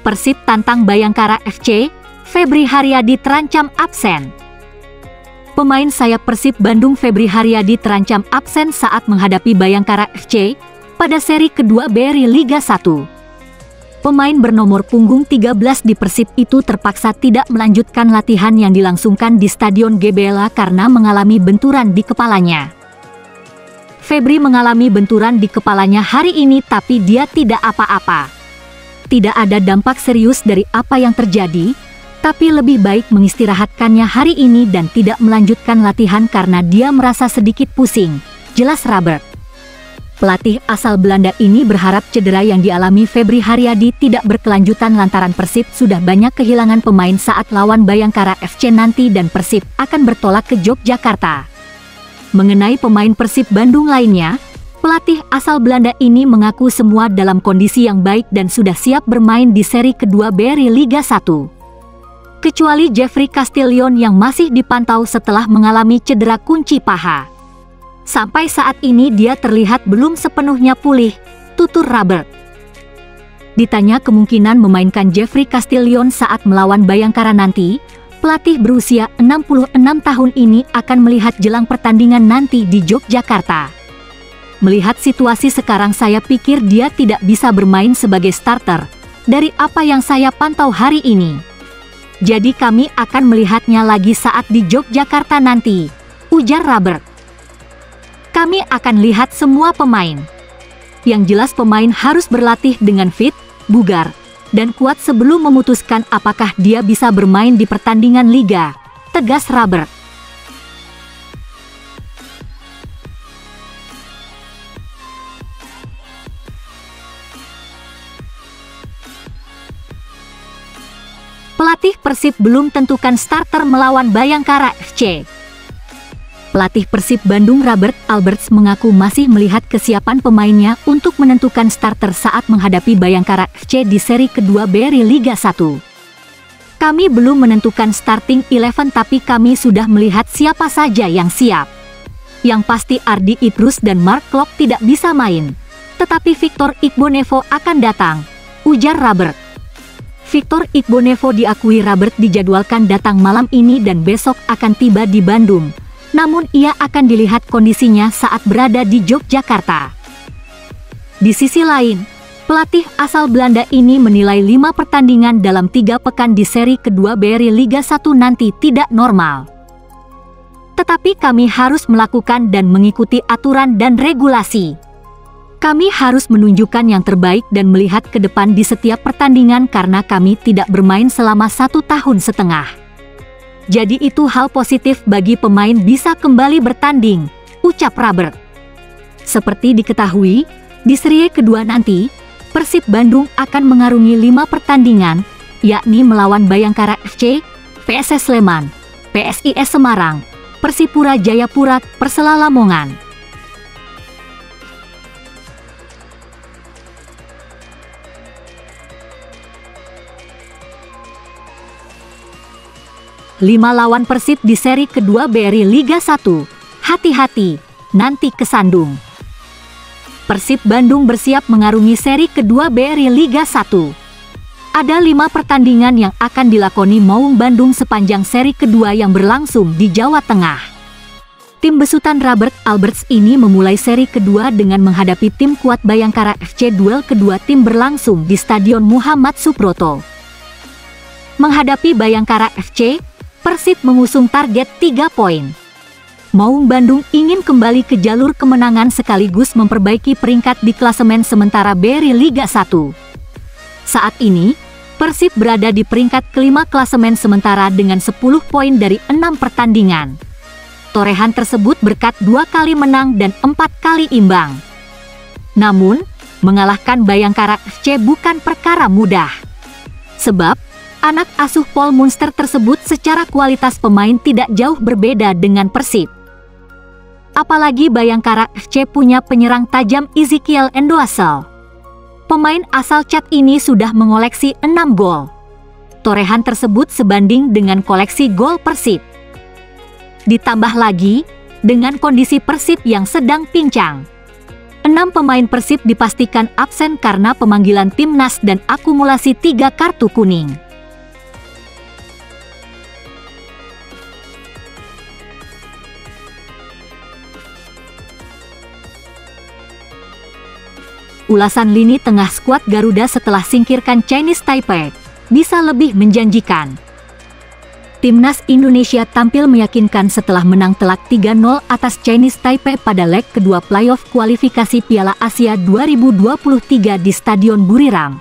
Persib tantang Bayangkara FC, Febri Haryadi terancam absen. Pemain sayap Persib Bandung Febri Haryadi terancam absen saat menghadapi Bayangkara FC pada seri kedua BRI Liga 1. Pemain bernomor punggung 13 di Persib itu terpaksa tidak melanjutkan latihan yang dilangsungkan di Stadion GBLA karena mengalami benturan di kepalanya. Febri mengalami benturan di kepalanya hari ini tapi dia tidak apa-apa. Tidak ada dampak serius dari apa yang terjadi, tapi lebih baik mengistirahatkannya hari ini dan tidak melanjutkan latihan karena dia merasa sedikit pusing, jelas Robert. Pelatih asal Belanda ini berharap cedera yang dialami Febri Haryadi tidak berkelanjutan lantaran Persib sudah banyak kehilangan pemain saat lawan Bayangkara FC nanti dan Persib akan bertolak ke Yogyakarta. Mengenai pemain Persib Bandung lainnya, pelatih asal Belanda ini mengaku semua dalam kondisi yang baik dan sudah siap bermain di seri kedua BRI Liga 1. Kecuali Jeffrey Castillion yang masih dipantau setelah mengalami cedera kunci paha. Sampai saat ini dia terlihat belum sepenuhnya pulih, tutur Robert. Ditanya kemungkinan memainkan Jeffrey Castillion saat melawan Bayangkara nanti, pelatih berusia 66 tahun ini akan melihat jelang pertandingan nanti di Yogyakarta. Melihat situasi sekarang saya pikir dia tidak bisa bermain sebagai starter, dari apa yang saya pantau hari ini. Jadi kami akan melihatnya lagi saat di Yogyakarta nanti, ujar Robert. Kami akan lihat semua pemain. Yang jelas pemain harus berlatih dengan fit, bugar, dan kuat sebelum memutuskan apakah dia bisa bermain di pertandingan liga, tegas Robert. Pelatih Persib belum tentukan starter melawan Bayangkara FC. Pelatih Persib Bandung Robert Alberts mengaku masih melihat kesiapan pemainnya untuk menentukan starter saat menghadapi Bayangkara FC di seri kedua BRI Liga 1. Kami belum menentukan starting 11 tapi kami sudah melihat siapa saja yang siap. Yang pasti Ardi Idrus dan Mark Klok tidak bisa main, tetapi Victor Igbonevo akan datang, ujar Robert. Victor Igbonevo diakui Robert dijadwalkan datang malam ini dan besok akan tiba di Bandung. Namun ia akan dilihat kondisinya saat berada di Yogyakarta. Di sisi lain, pelatih asal Belanda ini menilai 5 pertandingan dalam 3 pekan di seri kedua BRI Liga 1 nanti tidak normal. Tetapi kami harus melakukan dan mengikuti aturan dan regulasi. Kami harus menunjukkan yang terbaik dan melihat ke depan di setiap pertandingan karena kami tidak bermain selama 1,5 tahun. Jadi itu hal positif bagi pemain bisa kembali bertanding, ucap Robert. Seperti diketahui, di seri kedua nanti, Persib Bandung akan mengarungi 5 pertandingan, yakni melawan Bayangkara FC, PSS Sleman, PSIS Semarang, Persipura Jayapura, Persela Lamongan. Lima lawan Persib di seri kedua BRI Liga 1. Hati-hati, nanti kesandung. Persib Bandung bersiap mengarungi seri kedua BRI Liga 1. Ada 5 pertandingan yang akan dilakoni Maung Bandung sepanjang seri kedua yang berlangsung di Jawa Tengah. Tim besutan Robert Alberts ini memulai seri kedua dengan menghadapi tim kuat Bayangkara FC. Duel kedua tim berlangsung di Stadion Muhammad Subroto. Menghadapi Bayangkara FC, Persib mengusung target 3 poin. Maung Bandung ingin kembali ke jalur kemenangan sekaligus memperbaiki peringkat di klasemen sementara BRI Liga 1. Saat ini, Persib berada di peringkat kelima klasemen sementara dengan 10 poin dari 6 pertandingan. Torehan tersebut berkat 2 kali menang dan 4 kali imbang. Namun, mengalahkan Bayangkara FC bukan perkara mudah. Sebab, anak asuh Paul Munster tersebut secara kualitas pemain tidak jauh berbeda dengan Persib. Apalagi Bayangkara FC punya penyerang tajam Ezekiel Endoasel. Pemain asal Chad ini sudah mengoleksi 6 gol. Torehan tersebut sebanding dengan koleksi gol Persib. Ditambah lagi, dengan kondisi Persib yang sedang pincang. 6 pemain Persib dipastikan absen karena pemanggilan timnas dan akumulasi 3 kartu kuning. Ulasan lini tengah skuad Garuda setelah singkirkan Chinese Taipei bisa lebih menjanjikan. Timnas Indonesia tampil meyakinkan setelah menang telak 3-0 atas Chinese Taipei pada leg kedua playoff kualifikasi Piala Asia 2023 di Stadion Buriram.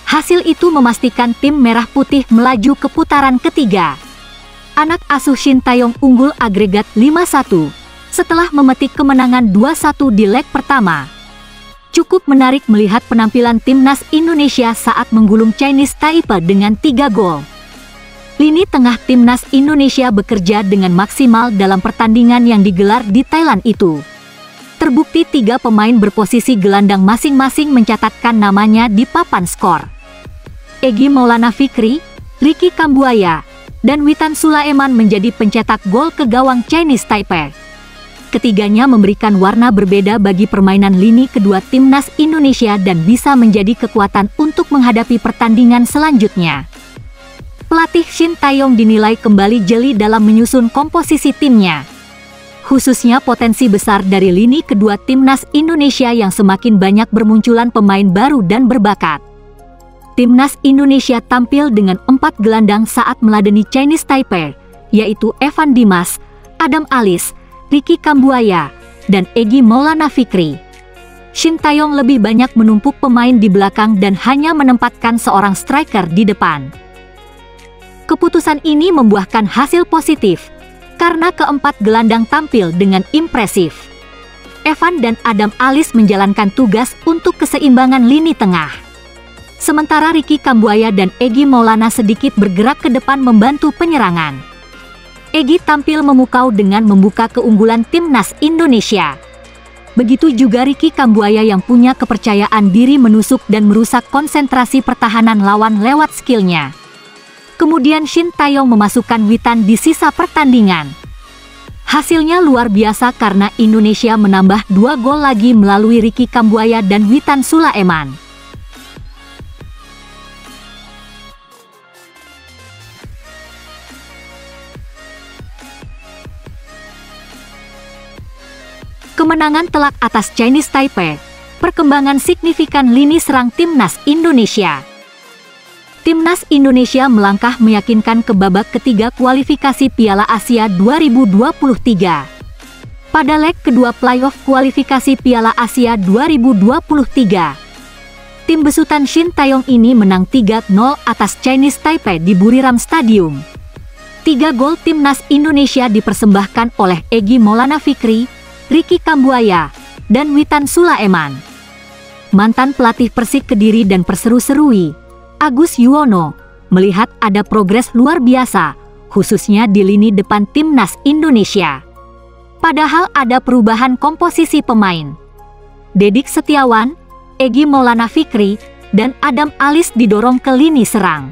Hasil itu memastikan tim Merah Putih melaju ke putaran ketiga. Anak asuh Shin Taeyong unggul agregat 5-1 setelah memetik kemenangan 2-1 di leg pertama. Cukup menarik melihat penampilan timnas Indonesia saat menggulung Chinese Taipei dengan 3 gol. Lini tengah timnas Indonesia bekerja dengan maksimal dalam pertandingan yang digelar di Thailand itu. Terbukti 3 pemain berposisi gelandang masing-masing mencatatkan namanya di papan skor. Egy Maulana Fikri, Ricky Kambuaya, dan Witan Sulaiman menjadi pencetak gol ke gawang Chinese Taipei. Ketiganya memberikan warna berbeda bagi permainan lini kedua timnas Indonesia dan bisa menjadi kekuatan untuk menghadapi pertandingan selanjutnya. Pelatih Shin Taeyong dinilai kembali jeli dalam menyusun komposisi timnya. Khususnya potensi besar dari lini kedua timnas Indonesia yang semakin banyak bermunculan pemain baru dan berbakat. Timnas Indonesia tampil dengan 4 gelandang saat meladeni Chinese Taipei, yaitu Evan Dimas, Adam Alis, Ricky Kambuaya, dan Egy Maulana Fikri. Shin Taeyong lebih banyak menumpuk pemain di belakang dan hanya menempatkan seorang striker di depan. Keputusan ini membuahkan hasil positif, karena keempat gelandang tampil dengan impresif. Evan dan Adam Alis menjalankan tugas untuk keseimbangan lini tengah. Sementara Ricky Kambuaya dan Egy Maulana sedikit bergerak ke depan membantu penyerangan. Egy tampil memukau dengan membuka keunggulan timnas Indonesia. Begitu juga Ricky Kambuaya yang punya kepercayaan diri menusuk dan merusak konsentrasi pertahanan lawan lewat skillnya. Kemudian Shin Taeyong memasukkan Witan di sisa pertandingan. Hasilnya luar biasa karena Indonesia menambah 2 gol lagi melalui Ricky Kambuaya dan Witan Sulaiman. Kemenangan telak atas Chinese Taipei, perkembangan signifikan lini serang timnas Indonesia. Timnas Indonesia melangkah meyakinkan ke babak ketiga kualifikasi Piala Asia 2023. Pada leg kedua playoff kualifikasi Piala Asia 2023, tim besutan Shin Taeyong ini menang 3-0 atas Chinese Taipei di Buriram Stadium. 3 gol timnas Indonesia dipersembahkan oleh Egy Maulana Fikri, Ricky Kambuaya, dan Witan Sulaiman. Mantan pelatih Persik Kediri dan Perseru-Serui, Agus Yuwono, melihat ada progres luar biasa, khususnya di lini depan timnas Indonesia. Padahal ada perubahan komposisi pemain. Dedik Setiawan, Egy Maulana Fikri, dan Adam Alis didorong ke lini serang.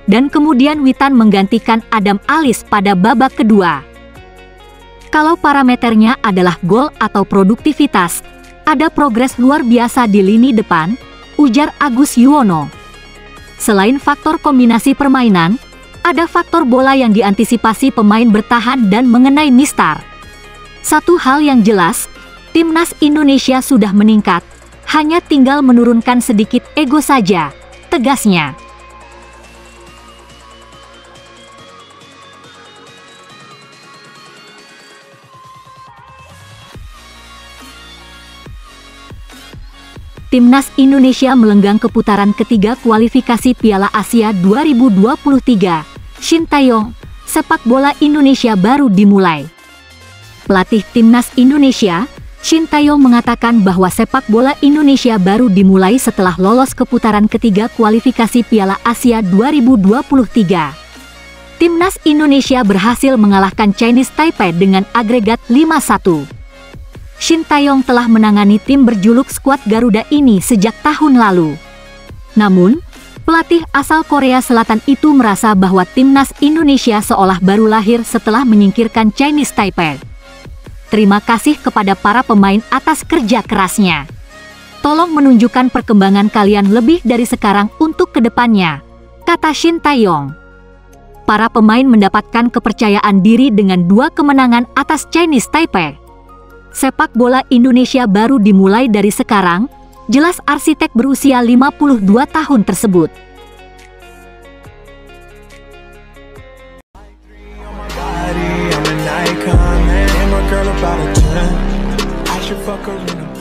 Dan kemudian Witan menggantikan Adam Alis pada babak kedua. Kalau parameternya adalah gol atau produktivitas, ada progres luar biasa di lini depan, ujar Agus Yuwono. Selain faktor kombinasi permainan, ada faktor bola yang diantisipasi pemain bertahan dan mengenai mistar. Satu hal yang jelas, timnas Indonesia sudah meningkat, hanya tinggal menurunkan sedikit ego saja, tegasnya. Timnas Indonesia melenggang ke putaran ketiga kualifikasi Piala Asia 2023. Shin Taeyong, sepak bola Indonesia baru dimulai. Pelatih Timnas Indonesia, Shin Taeyong mengatakan bahwa sepak bola Indonesia baru dimulai setelah lolos ke putaran ketiga kualifikasi Piala Asia 2023. Timnas Indonesia berhasil mengalahkan Chinese Taipei dengan agregat 5-1. Shin Taeyong telah menangani tim berjuluk skuad Garuda ini sejak tahun lalu. Namun, pelatih asal Korea Selatan itu merasa bahwa timnas Indonesia seolah baru lahir setelah menyingkirkan Chinese Taipei. berterima kasih kepada para pemain atas kerja kerasnya. Tolong menunjukkan perkembangan kalian lebih dari sekarang untuk kedepannya, kata Shin Tae-yong. Para pemain mendapatkan kepercayaan diri dengan 2 kemenangan atas Chinese Taipei. Sepak bola Indonesia baru dimulai dari sekarang, jelas arsitek berusia 52 tahun tersebut. I'm an icon, man. My girl about a 10. I should fuck her in a